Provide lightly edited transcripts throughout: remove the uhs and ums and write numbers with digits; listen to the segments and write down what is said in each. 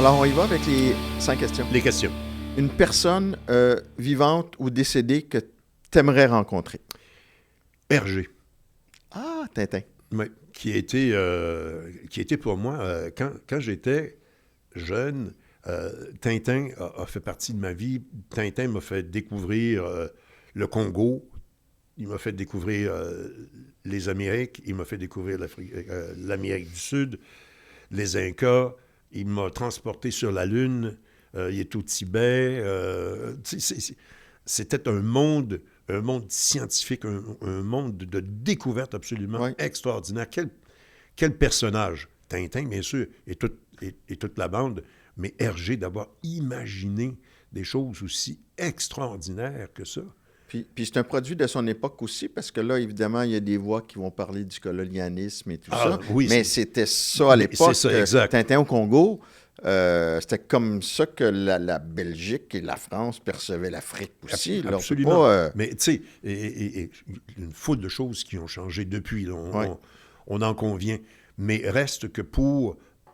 Alors, on y va avec les 5 questions. Les questions. Une personne vivante ou décédée que tu aimerais rencontrer. Hergé. Ah, Tintin. Oui, qui a été pour moi, quand j'étais jeune, Tintin a fait partie de ma vie. Tintin m'a fait découvrir le Congo, il m'a fait découvrir les Amériques, il m'a fait découvrir l'Amérique du Sud, les Incas, il m'a transporté sur la Lune, il est au Tibet. C'était un monde scientifique, un monde de découverte absolument extraordinaire. Quel personnage! Tintin, bien sûr, et toute la bande, mais Hergé, d'avoir imaginé des choses aussi extraordinaires que ça. Puis c'est un produit de son époque aussi, parce que là, évidemment, il y a des voix qui vont parler du colonialisme et tout ça. Oui, mais c'était ça à l'époque. C'est ça, exact. Tintin au Congo, c'était comme ça que la Belgique et la France percevaient l'Afrique aussi. Absolument. Là, mais tu sais, et une foule de choses qui ont changé depuis. Là, on en convient. Mais reste que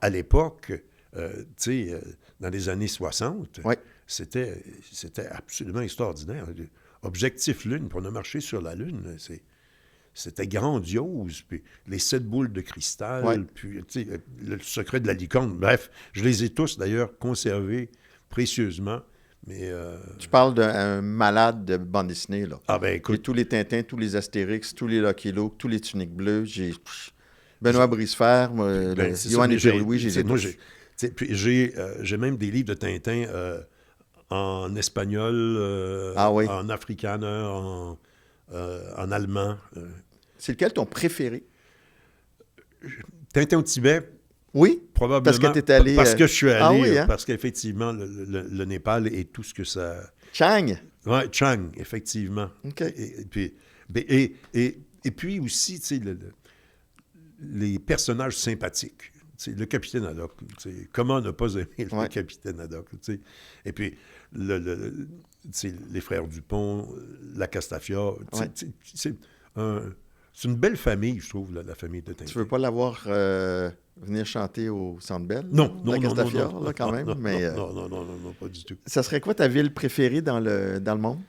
à l'époque, dans les années 60, c'était absolument extraordinaire. Objectif Lune, puis on a marché sur la Lune, c'était grandiose. Puis les 7 boules de cristal, puis le secret de la licorne. Bref, je les ai tous d'ailleurs conservés précieusement. Mais, tu parles d'un malade de bande dessinée, là. Ah ben écoute. J'ai tous les Tintins, tous les Astérix, tous les Lucky Luke, tous les Tuniques Bleues. J'ai Benoît Brisefer, Johan et Pierre-Louis, j'ai tous. Puis j'ai même des livres de Tintin en espagnol, en afrikaner, en allemand. C'est lequel ton préféré? Tintin au Tibet. Oui? Probablement. Parce que tu es allé... Parce que je suis allé, hein? parce qu'effectivement, le Népal et tout ce que ça... Chang? Oui, Chang, effectivement. OK. Et puis aussi, tu sais, les personnages sympathiques. Le capitaine Haddock. Comment ne pas aimer le capitaine Haddock? Et puis, les frères Dupont, la Castafiore. C'est une belle famille, je trouve, la famille de Tintin. Tu veux pas l'avoir venir chanter au Centre Bell? Non, la Castafiore, là, quand même. Non, mais, non, pas du tout. Ça serait quoi ta ville préférée dans le monde?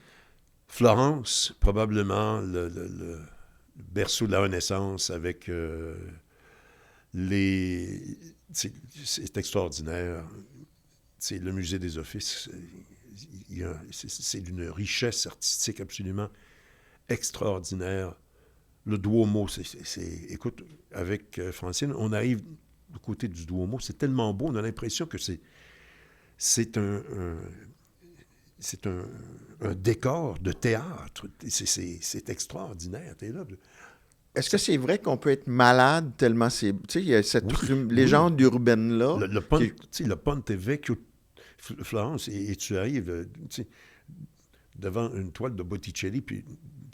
Florence, probablement le berceau de la Renaissance avec c'est extraordinaire. Le musée des Offices, c'est d'une richesse artistique absolument extraordinaire. Le Duomo, écoute, avec Francine, on arrive du côté du Duomo, c'est tellement beau, on a l'impression que c'est un décor de théâtre. C'est extraordinaire. T'es là. Est-ce que c'est vrai qu'on peut être malade tellement c'est... Tu sais, il y a cette légende urbaine-là. Le Ponte Vecchio, Florence, et tu arrives devant une toile de Botticelli, puis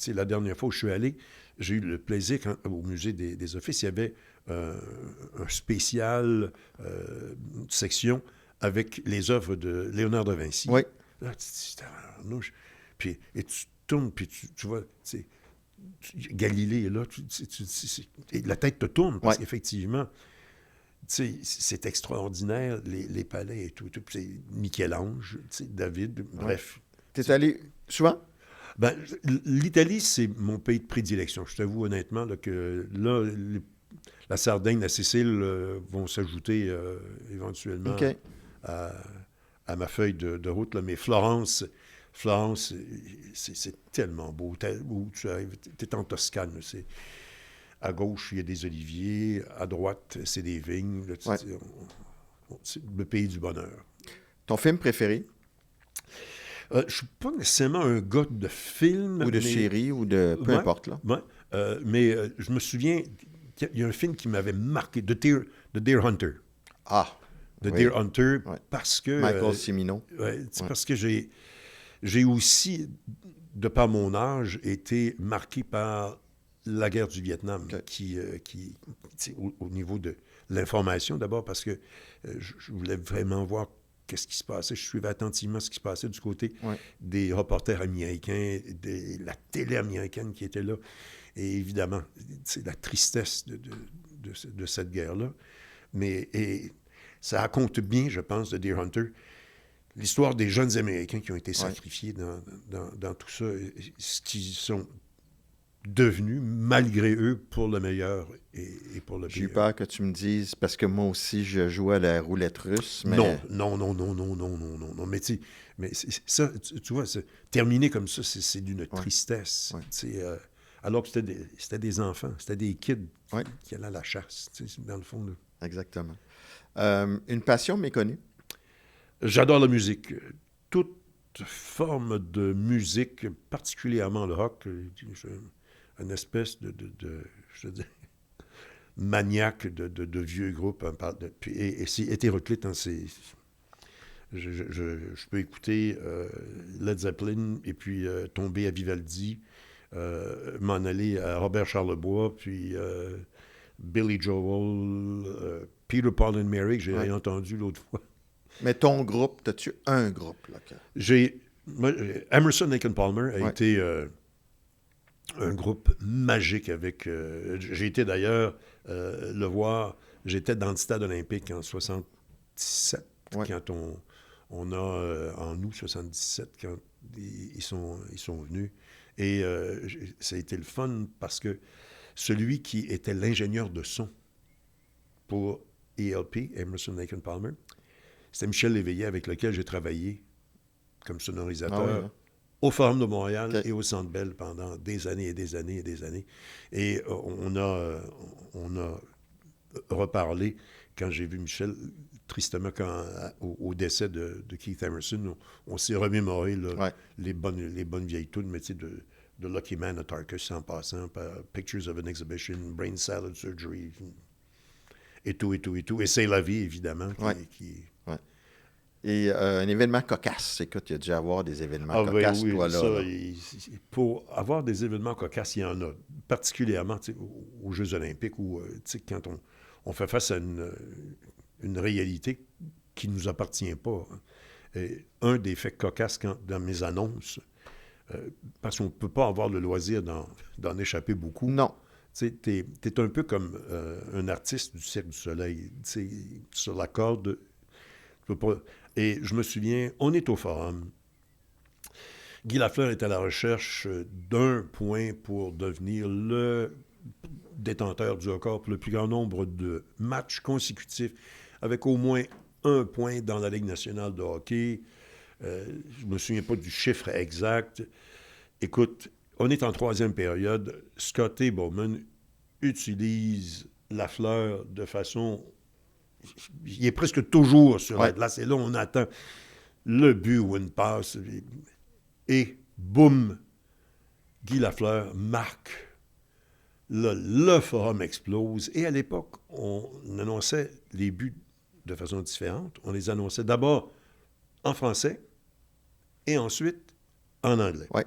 la dernière fois où je suis allé, j'ai eu le plaisir, au musée des Offices, il y avait un spécial, une section avec les œuvres de Léonard de Vinci. Oui. Là, puis tu tournes, puis tu vois... Galilée est là, et la tête te tourne, parce qu'effectivement, c'est extraordinaire, les palais et tout. C'est Michel-Ange, David, bref. T'es allé souvent? Ben, l'Italie, c'est mon pays de prédilection. Je t'avoue honnêtement là, que là, la Sardaigne, la Sicile vont s'ajouter éventuellement à ma feuille de route. Là. Mais Florence, c'est tellement beau. Où tu arrives, tu es en Toscane. À gauche, il y a des oliviers. À droite, c'est des vignes. Là, c'est le pays du bonheur. Ton film préféré? Je ne suis pas nécessairement un gars de film. Ou de série, ou de... Peu importe, là. Mais je me souviens qu'il y a un film qui m'avait marqué, The Deer Hunter. Ah! Deer Hunter, parce que... Michael Cimino. Parce que j'ai aussi, de par mon âge, été marqué par la guerre du Vietnam, qui au niveau de l'information, d'abord, parce que je voulais vraiment voir qu'est-ce qui se passait. Je suivais attentivement ce qui se passait du côté des reporters américains, de la télé américaine qui était là. Et évidemment, c'est la tristesse de cette guerre-là. Mais ça raconte bien, je pense, de Deer Hunter, l'histoire des jeunes Américains qui ont été sacrifiés dans tout ça, ce qu'ils sont devenus, malgré eux, pour le meilleur et pour le pire. J'ai eu peur que tu me dises, parce que moi aussi, je jouais à la roulette russe, mais... Non. Mais ça, tu vois, terminer comme ça, c'est d'une tristesse. Ouais. Alors que c'était des enfants, c'était des kids qui allaient à la chasse, dans le fond. Là. Exactement. Une passion méconnue? J'adore la musique. Toute forme de musique, particulièrement le rock, une espèce de je veux dire, maniaque de vieux groupes. Et c'est hétéroclite. Hein, je peux écouter Led Zeppelin et puis tomber à Vivaldi, m'en aller à Robert Charlebois, puis Billy Joel, Peter, Paul and Mary, que j'ai entendu l'autre fois. Mais ton groupe, as-tu un groupe? Là, Emerson, Lake and Palmer a été un groupe magique avec... j'ai été d'ailleurs le voir, j'étais dans le stade olympique en 77, quand on a, en août 77, quand ils sont venus. Et ça a été le fun parce que celui qui était l'ingénieur de son pour ELP, Emerson, Lake and Palmer, c'était Michel Léveillé, avec lequel j'ai travaillé comme sonorisateur au Forum de Montréal et au Centre Bell pendant des années et des années et des années. Et on a reparlé quand j'ai vu Michel, tristement, au décès de Keith Emerson, on s'est remémoré les bonnes vieilles tunes, mais tu sais, de Lucky Man à Tarkus, en passant par Pictures of an Exhibition, Brain Salad Surgery, et tout. Et C'est la vie, évidemment, Et un événement cocasse. Écoute, il y a dû avoir des événements cocasses, toi, là. Pour avoir des événements cocasses, il y en a. Particulièrement aux Jeux olympiques, où quand on fait face à une réalité qui ne nous appartient pas. Et un des faits cocasses dans mes annonces, parce qu'on ne peut pas avoir le loisir d'en échapper beaucoup. Non. Tu es un peu comme un artiste du Cirque du Soleil. Sur la corde... Et je me souviens, on est au Forum. Guy Lafleur est à la recherche d'un point pour devenir le détenteur du record pour le plus grand nombre de matchs consécutifs, avec au moins un point dans la Ligue nationale de hockey. Je ne me souviens pas du chiffre exact. Écoute, on est en troisième période. Scotty Bowman utilise Lafleur de façon... Il est presque toujours sur la glace. Et là, on attend le but ou une passe. Et boum, Guy Lafleur marque. Là, le Forum explose. Et à l'époque, on annonçait les buts de façon différente. On les annonçait d'abord en français et ensuite en anglais. Ouais.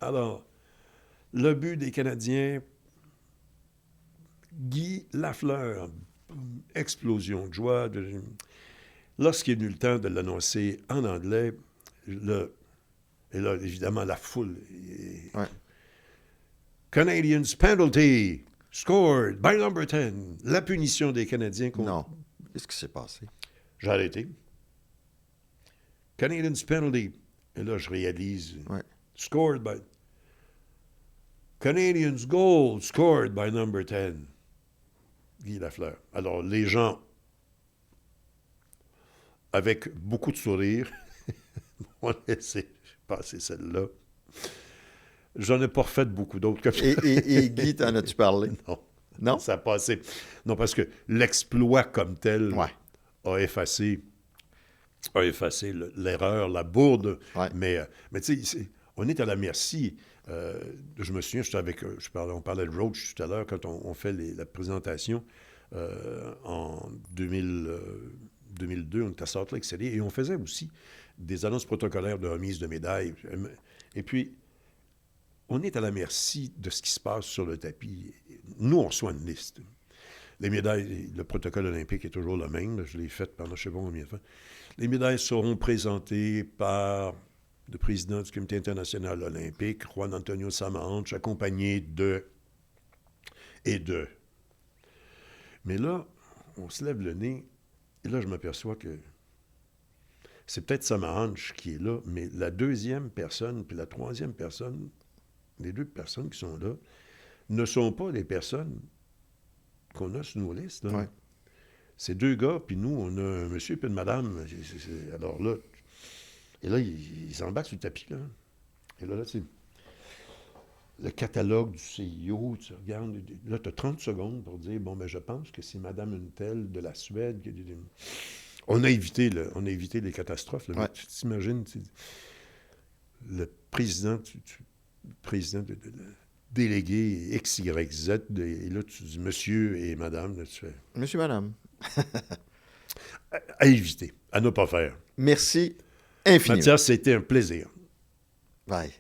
Alors, le but des Canadiens, Guy Lafleur, explosion de joie. Lorsqu'il est venu le temps de l'annoncer en anglais, et là, évidemment, la foule. Canadiens penalty, scored by number 10. La punition des Canadiens. Non. Qu'est-ce qui s'est passé? J'ai arrêté. Canadiens penalty. Et là, je réalise. Scored by... Canadians goal, scored by number 10. Guy Lafleur. Alors, les gens, avec beaucoup de sourire, m'ont laissé passer celle-là. J'en ai pas refait beaucoup d'autres. Et Guy, t'en as-tu parlé? Non? Ça a passé. Non, parce que l'exploit comme tel a effacé l'erreur, la bourde. Mais tu sais, on est à la merci. Je me souviens, on parlait de Roach tout à l'heure quand on fait la présentation en 2002, on était à Salt Lake City, et on faisait aussi des annonces protocolaires de remise de médailles. Et puis, on est à la merci de ce qui se passe sur le tapis. Nous, on reçoit une liste. Les médailles, le protocole olympique est toujours le même. Je l'ai fait pendant je ne sais pas combien de temps. Les médailles seront présentées par le président du Comité international olympique, Juan Antonio Samaranch, accompagné de... Mais là, on se lève le nez Et là, je m'aperçois que c'est peut-être ça ma hanche qui est là, mais la deuxième personne puis la troisième personne, les deux personnes qui sont là, ne sont pas les personnes qu'on a sur nos listes. Là. Ouais. C'est deux gars, puis nous, on a un monsieur et une madame. Alors là, et là, ils s'embarquent sur le tapis. Là. Et là, c'est le catalogue du CIO, tu regardes, là, tu as 30 secondes pour dire, bon, ben je pense que c'est madame une telle de la Suède. On a évité les catastrophes. Là, ouais. Tu t'imagines, le président, délégué X, Y, Z, et là, tu dis monsieur et madame, là, tu fais... Monsieur, madame. À éviter, à ne pas faire. Merci infiniment. Mathias, c'était un plaisir. Bye.